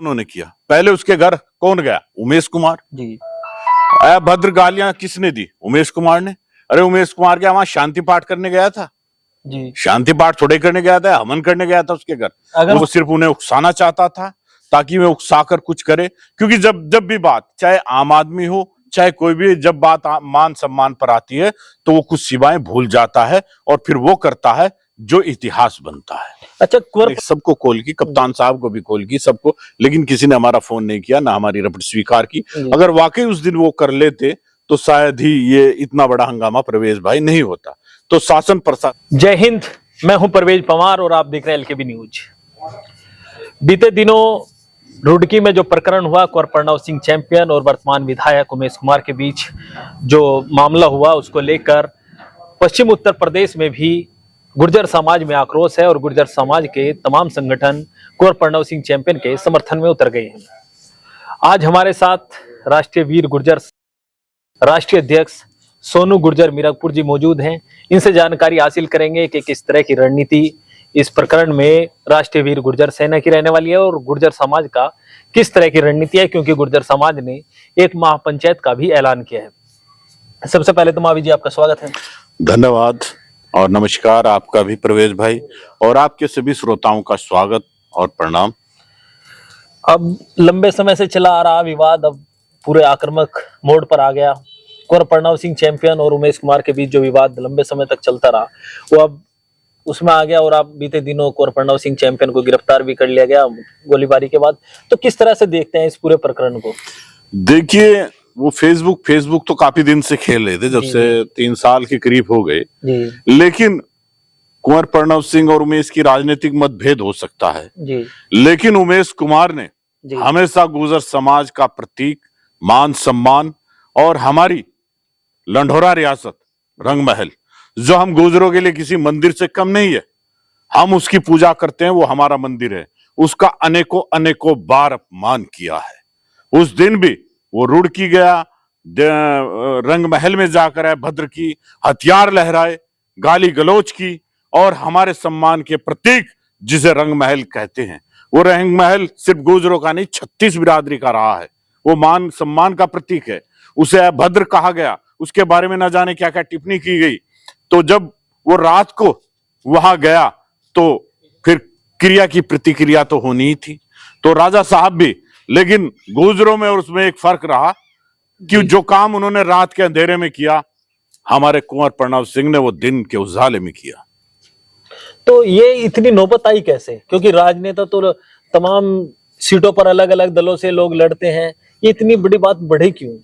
उन्होंने किया। पहले उसके घर कौन गया? उमेश कुमार जी। अभद्र गालियां किसने दी? उमेश कुमार ने। अरे उमेश कुमार क्या वहां शांति पाठ करने गया था? जी। शांति पाठ थोड़े करने गया था, हवन करने गया था उसके घर। अगर वो सिर्फ उन्हें उकसाना चाहता था ताकि वे उकसाकर कुछ करे, क्योंकि जब भी बात, चाहे आम आदमी हो चाहे कोई भी, जब बात मान सम्मान पर आती है तो वो कुछ सिवाएं भूल जाता है और फिर वो करता है जो इतिहास बनता है। अच्छा, सबको कॉल की, कप्तान साहब को भी कॉल की, सबको, लेकिन किसी ने हमारा फोन नहीं किया, ना हमारी रिपोर्ट स्वीकार की। अगर वाकई उस दिन वो कर लेते तो शायद ही ये इतना बड़ा हंगामा प्रवेश भाई नहीं होता। तो शासन प्रशासन। जय हिंद, मैं हूं परवेज पवार और आप देख रहे हैं एलकेबी न्यूज। बीते दिनों रुड़की में जो प्रकरण हुआ, कुंवर प्रणव सिंह चैंपियन और वर्तमान विधायक उमेश कुमार के बीच जो मामला हुआ, उसको लेकर पश्चिम उत्तर प्रदेश में भी गुर्जर समाज में आक्रोश है और गुर्जर समाज के तमाम संगठन कुंवर प्रणव सिंह चैंपियन के समर्थन में उतर गए हैं। आज हमारे साथ राष्ट्रीय वीर गुर्जर राष्ट्रीय अध्यक्ष सोनू गुर्जर मीरकपुर जी मौजूद हैं। इनसे जानकारी हासिल करेंगे कि किस तरह की रणनीति इस प्रकरण में राष्ट्रीय वीर गुर्जर सेना की रहने वाली है और गुर्जर समाज का किस तरह की रणनीति है, क्योंकि गुर्जर समाज ने एक महापंचायत का भी ऐलान किया है। सबसे पहले तो मावी जी आपका स्वागत है। धन्यवाद और नमस्कार आपका भी प्रवेश भाई, और आपके सभी श्रोताओं का स्वागत और प्रणाम। अब लंबे समय से चला आ रहा विवाद अब पूरे आक्रामक मोड़ पर आ गया। कुंवर प्रणव सिंह चैंपियन और उमेश कुमार के बीच जो विवाद लंबे समय तक चलता रहा, वो अब उसमें आ गया और आप बीते दिनों कुंवर प्रणव सिंह चैंपियन को गिरफ्तार भी कर लिया गया गोलीबारी के बाद। तो किस तरह से देखते हैं इस पूरे प्रकरण को? देखिए, वो फेसबुक तो काफी दिन से खेल रहे थे, जब से 3 साल के करीब हो गए। लेकिन कुंवर प्रणव सिंह और उमेश की राजनीतिक मतभेद हो सकता है जी। लेकिन उमेश कुमार ने हमेशा गुर्जर समाज का प्रतीक, मान सम्मान और हमारी लंढोरा रियासत रंगमहल, जो हम गुर्जरों के लिए किसी मंदिर से कम नहीं है, हम उसकी पूजा करते हैं, वो हमारा मंदिर है, उसका अनेकों बार अपमान किया है। उस दिन भी वो रुड़की गया, रंगमहल में जाकर भद्र की हथियार लहराए, गाली गलौज की और हमारे सम्मान के प्रतीक जिसे रंगमहल कहते हैं, वो रंगमहल सिर्फ गुर्जरों का नहीं 36 बिरादरी का रहा है। वो मान सम्मान का प्रतीक है। उसे अभद्र कहा गया, उसके बारे में न जाने क्या क्या टिप्पणी की गई। तो जब वो रात को वहां गया तो फिर क्रिया की प्रतिक्रिया तो होनी ही थी। तो राजा साहब भी, लेकिन गुर्जरों में और उसमें एक फर्क रहा कि जो काम उन्होंने रात के अंधेरे में किया, हमारे कुंवर प्रणव सिंह ने वो दिन के उजाले में किया। तो ये इतनी नौबत आई कैसे? क्योंकि राजनेता तो तमाम सीटों पर अलग अलग दलों से लोग लड़ते हैं, ये इतनी बड़ी बात बढ़े क्यों?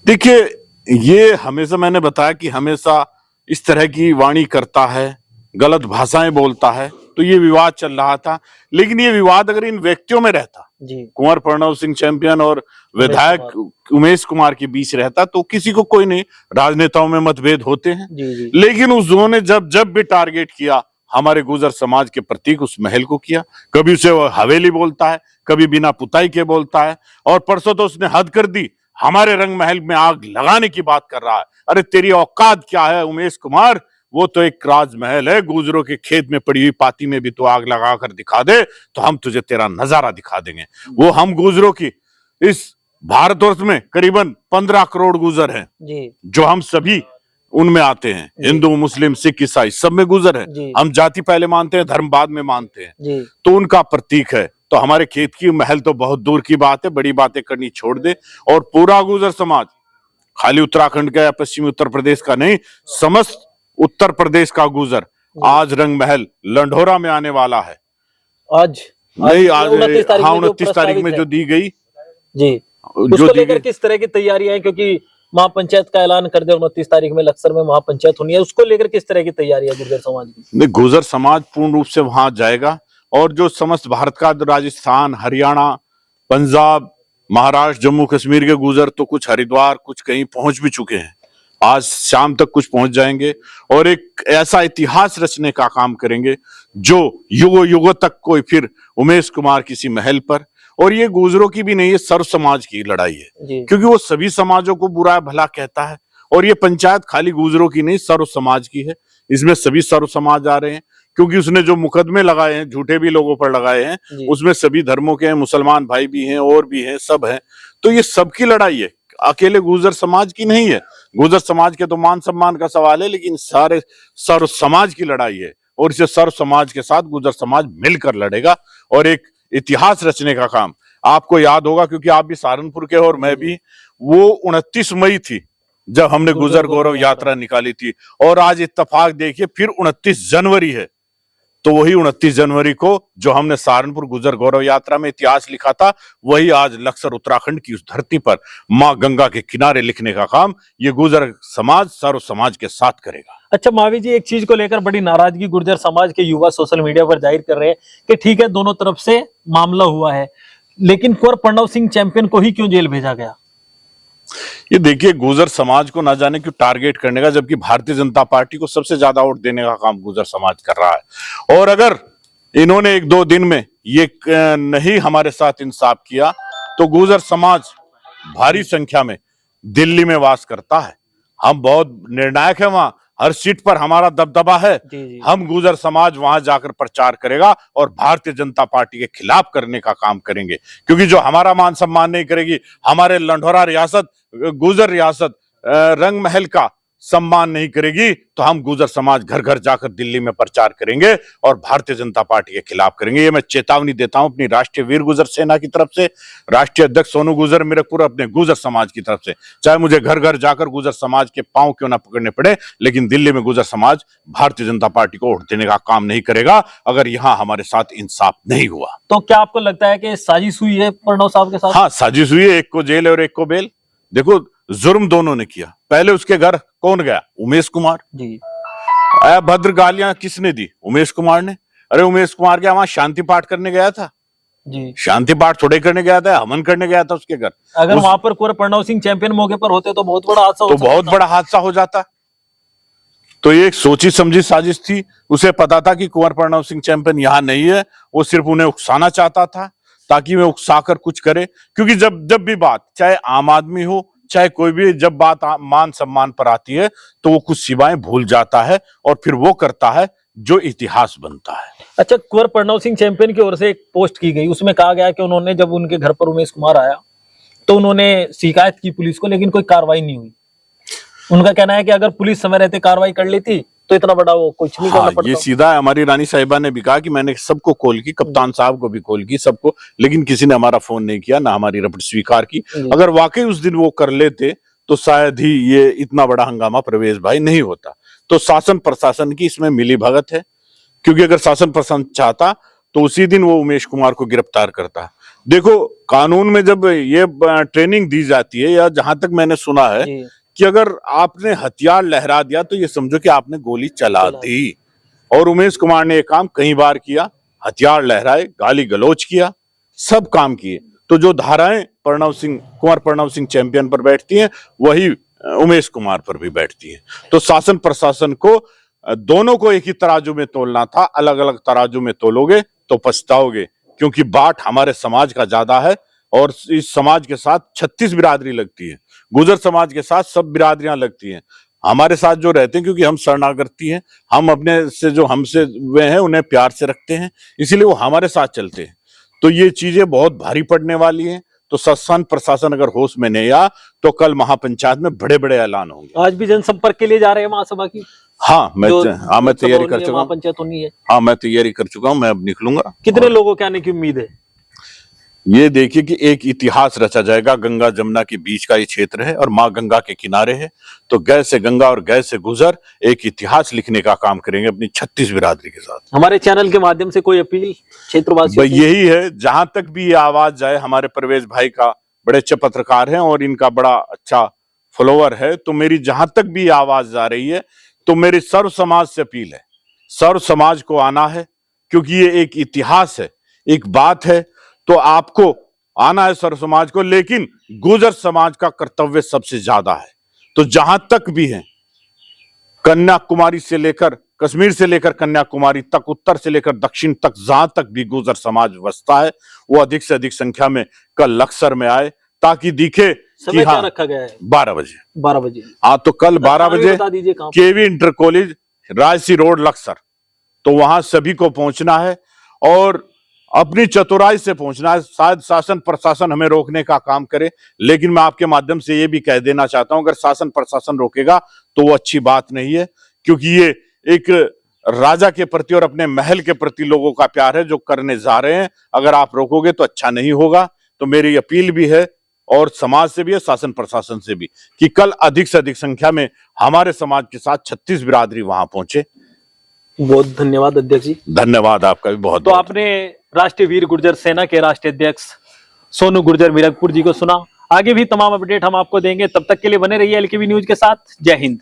देखिए, ये हमेशा मैंने बताया कि हमेशा इस तरह की वाणी करता है, गलत भाषाएं बोलता है, तो ये विवाद चल रहा था। लेकिन ये विवाद अगर इन व्यक्तियों में रहता, कुंवर प्रणव सिंह चैंपियन और विधायक उमेश कुमार के बीच रहता, तो किसी को कोई नहीं, राजनेताओं में मतभेद होते हैं। लेकिन उस दोनों ने जब भी टारगेट किया, हमारे गुर्जर समाज के प्रतीक उस महल को किया। कभी उसे वो हवेली बोलता है, कभी बिना पुताई के बोलता है, और परसों तो उसने हद कर दी, हमारे रंग महल में आग लगाने की बात कर रहा है। अरे तेरी औकात क्या है उमेश कुमार? वो तो एक राजमहल है, गुर्जरों के खेत में पड़ी हुई पाती में भी तो आग लगा कर दिखा दे, तो हम तुझे तेरा नजारा दिखा देंगे। वो हम गुर्जरों की, इस भारतवर्ष में करीबन 15 करोड़ गुर्जर हैं, जो हम सभी उनमें आते हैं, हिंदू मुस्लिम सिख ईसाई सब में गुर्जर है। हम जाति पहले मानते हैं, धर्म बाद में मानते हैं, तो उनका प्रतीक है। तो हमारे खेत की महल तो बहुत दूर की बात है, बड़ी बातें करनी छोड़ दे। और पूरा गुर्जर समाज, खाली उत्तराखंड का या पश्चिमी उत्तर प्रदेश का नहीं, समस्त उत्तर प्रदेश का गुर्जर आज रंग महल लंढोरा में आने वाला है। आज 29 तारीख में जो दी गई जी, उसको लेकर किस तरह की तैयारियां हैं? क्योंकि महापंचायत का ऐलान कर दिया, 29 तारीख में लक्सर में महापंचायत होनी है, उसको लेकर किस तरह की तैयारी है गुर्जर समाज की? गुर्जर समाज पूर्ण रूप से वहां जाएगा, और जो समस्त भारत का, राजस्थान, हरियाणा, पंजाब, महाराष्ट्र, जम्मू कश्मीर के गुर्जर तो कुछ हरिद्वार, कुछ कहीं पहुंच भी चुके हैं, आज शाम तक कुछ पहुंच जाएंगे, और एक ऐसा इतिहास रचने का काम करेंगे जो युगों तक कोई फिर उमेश कुमार किसी महल पर। और ये गुर्जरों की भी नहीं है, सर्व समाज की लड़ाई है, क्योंकि वो सभी समाजों को बुरा भला कहता है। और ये पंचायत खाली गुर्जरों की नहीं, सर्व समाज की है, इसमें सभी सर्व समाज आ रहे हैं। क्योंकि उसने जो मुकदमे लगाए हैं, झूठे भी लोगों पर लगाए हैं, जी। उसमें सभी धर्मों के हैं, मुसलमान भाई भी हैं और भी हैं, सब हैं। तो ये सबकी लड़ाई है, अकेले गुर्जर समाज की नहीं है। गुर्जर समाज के तो मान सम्मान का सवाल है, लेकिन सारे सर्व समाज की लड़ाई है, और इसे सर्व समाज के साथ गुर्जर समाज मिलकर लड़ेगा और एक इतिहास रचने का काम। आपको याद होगा, क्योंकि आप भी सहारनपुर के और मैं भी, वो 29 मई थी जब हमने गुर्जर गौरव यात्रा निकाली थी, और आज इत्तेफाक देखिए फिर 29 जनवरी है। तो वही 29 जनवरी को जो हमने सहारनपुर गुर्जर गौरव यात्रा में इतिहास लिखा था, वही आज लक्सर उत्तराखंड की उस धरती पर मां गंगा के किनारे लिखने का काम ये गुर्जर समाज सर्व समाज के साथ करेगा। अच्छा महावीर जी, एक चीज को लेकर बड़ी नाराजगी गुर्जर समाज के युवा सोशल मीडिया पर जाहिर कर रहे हैं कि ठीक है, दोनों तरफ से मामला हुआ है, लेकिन कुंवर प्रणव सिंह चैंपियन को ही क्यों जेल भेजा गया? ये देखिए, गुर्जर समाज को ना जाने क्यों टारगेट करने का, जबकि भारतीय जनता पार्टी को सबसे ज्यादा वोट देने का काम गुर्जर समाज कर रहा है। और अगर इन्होंने 1-2 दिन में ये नहीं हमारे साथ इंसाफ किया, तो गुर्जर समाज भारी संख्या में दिल्ली में वास करता है। हम बहुत निर्णायक है, वहां हर सीट पर हमारा दबदबा है। जी। हम गुर्जर समाज वहां जाकर प्रचार करेगा और भारतीय जनता पार्टी के खिलाफ करने का काम करेंगे, क्योंकि जो हमारा मान सम्मान नहीं करेगी, हमारे लंढौरा रियासत, गुर्जर रियासत, रंग महल का सम्मान नहीं करेगी, तो हम गुर्जर समाज घर घर जाकर दिल्ली में प्रचार करेंगे और भारतीय जनता पार्टी के खिलाफ करेंगे। ये मैं चेतावनी देता हूं अपनी राष्ट्रीय वीर गुर्जर सेना की तरफ से, राष्ट्रीय अध्यक्ष सोनू गुर्जर मीरकपुर, अपने गुर्जर समाज की तरफ से। चाहे मुझे घर घर जाकर गुर्जर समाज के पांव क्यों ना पकड़ने पड़े, लेकिन दिल्ली में गुर्जर समाज भारतीय जनता पार्टी को वोट देने का काम नहीं करेगा अगर यहां हमारे साथ इंसाफ नहीं हुआ। तो क्या आपको लगता है कि साजिश हुई है प्रणव साहब के साथ? हाँ, साजिश हुई है, एक को जेल और एक को बेल। देखो, जुर्म दोनों ने किया। पहले उसके घर कौन गया? उमेश कुमार जी। अभद्र गालियां किसने दी? उमेश कुमार ने। अरे उमेश कुमार क्या वहां शांति पाठ करने गया था? जी। शांति पाठ थोड़े करने गया था, हवन करने गया था उसके घर। अगर वहां पर कुंवर प्रणव सिंह चैंपियन मौके पर होते तो बहुत बड़ा हादसा तो बहुत बड़ा हादसा हो जाता। तो ये एक सोची समझी साजिश थी। उसे पता था कि कुंवर प्रणव सिंह चैंपियन यहाँ नहीं है, वो सिर्फ उन्हें उकसाना चाहता था ताकि वे उकसाकर कुछ करे। क्योंकि जब भी बात, चाहे आम आदमी हो चाहे कोई भी, जब बात मान सम्मान पर आती है तो वो कुछ सिवाएं भूल जाता है और फिर वो करता है जो इतिहास बनता है। अच्छा, कुंवर प्रणव सिंह चैंपियन की ओर से एक पोस्ट की गई, उसमें कहा गया कि उन्होंने जब उनके घर पर उमेश कुमार आया तो उन्होंने शिकायत की पुलिस को, लेकिन कोई कार्रवाई नहीं हुई। उनका कहना है कि अगर पुलिस समय रहते कार्रवाई कर लेती तो इतना बड़ा वो कुछ नहीं करना पड़ता। ये सीधा है। हमारी रानी साहिबा ने भी कहा कि मैंने सबको कॉल की, कप्तान साहब को भी कॉल की, सबको, लेकिन किसी ने हमारा फोन नहीं किया, ना हमारी रिपोर्ट स्वीकार की। अगर वाकई उस दिन वो कर लेते तो शायद ही ये इतना बड़ा हंगामा प्रवेश भाई नहीं होता। तो शासन प्रशासन की इसमें मिली भगत है, क्योंकि अगर शासन प्रशासन चाहता तो उसी दिन वो उमेश कुमार को गिरफ्तार करता। देखो, कानून में जब ये ट्रेनिंग दी जाती है, या जहां तक मैंने सुना है कि अगर आपने हथियार लहरा दिया तो ये समझो कि आपने गोली चला दी। और उमेश कुमार ने ये काम कई बार किया, हथियार लहराए, गाली गलौज किया, सब काम किए। तो जो धाराएं कुंवर प्रणव सिंह चैंपियन पर बैठती हैं, वही उमेश कुमार पर भी बैठती है। तो शासन प्रशासन को दोनों को एक ही तराजू में तोलना था। अलग अलग तराजू में तोलोगे तो पछताओगे, क्योंकि बाट हमारे समाज का ज्यादा है और इस समाज के साथ 36 बिरादरी लगती है। गुर्जर समाज के साथ सब बिरादरियां लगती हैं। हमारे साथ जो रहते हैं, क्योंकि हम शरणागति हैं, हम अपने से जो हमसे वे हैं उन्हें प्यार से रखते हैं, इसीलिए वो हमारे साथ चलते हैं। तो ये चीजें बहुत भारी पड़ने वाली हैं। तो शासन प्रशासन अगर होश में नहीं आया तो कल महापंचायत में बड़े बड़े ऐलान होंगे। आज भी जनसंपर्क के लिए जा रहे हैं महासभा की? हाँ, मैं तैयारी कर चुका हूँ। पंचायत होनी है। हाँ, मैं तैयारी कर चुका हूँ, मैं अब निकलूंगा। कितने लोगों के आने की उम्मीद है? ये देखिए कि एक इतिहास रचा जाएगा। गंगा जमुना के बीच का ये क्षेत्र है और माँ गंगा के किनारे है। तो गै से गंगा और गै से गुजर एक इतिहास लिखने का काम करेंगे अपनी 36 बिरादरी के साथ। हमारे चैनल के माध्यम से कोई अपील क्षेत्रवासियों से? यही है, जहां तक भी ये आवाज जाए, हमारे प्रवेश भाई का बड़े अच्छे पत्रकार हैं और इनका बड़ा अच्छा फॉलोअर है, तो मेरी जहां तक भी आवाज जा रही है तो मेरी सर्व समाज से अपील है, सर्व समाज को आना है, क्योंकि ये एक इतिहास है, एक बात है। तो आपको आना है सर्व समाज को, लेकिन गुर्जर समाज का कर्तव्य सबसे ज्यादा है। तो जहां तक भी है, कन्याकुमारी से लेकर, कश्मीर से लेकर कन्याकुमारी तक, उत्तर से लेकर दक्षिण तक, जहां तक भी गुर्जर समाज बसता है, वो अधिक से अधिक संख्या में कल लक्सर में आए, ताकि दिखे कि हाँ, रखा गया है 12 बजे। 12 बजे। हाँ, तो कल 12 बजे केवी इंटर कॉलेज, राजसी रोड, लक्सर। तो वहां सभी को पहुंचना है और अपनी चतुराई से पहुंचना है। शायद शासन प्रशासन हमें रोकने का काम करे, लेकिन मैं आपके माध्यम से ये भी कह देना चाहता हूं, अगर शासन प्रशासन रोकेगा तो वो अच्छी बात नहीं है, क्योंकि ये एक राजा के प्रति और अपने महल के प्रति लोगों का प्यार है जो करने जा रहे हैं। अगर आप रोकोगे तो अच्छा नहीं होगा। तो मेरी अपील भी है और समाज से भी है, शासन प्रशासन से भी, कि कल अधिक से अधिक संख्या में हमारे समाज के साथ 36 बिरादरी वहां पहुंचे। बहुत धन्यवाद अध्यक्ष जी। धन्यवाद आपका भी बहुत। तो आपने राष्ट्रीय वीर गुर्जर सेना के राष्ट्रीय अध्यक्ष सोनू गुर्जर मीरगपुर जी को सुना। आगे भी तमाम अपडेट हम आपको देंगे, तब तक के लिए बने रहिए एलकेबी न्यूज के साथ। जय हिंद।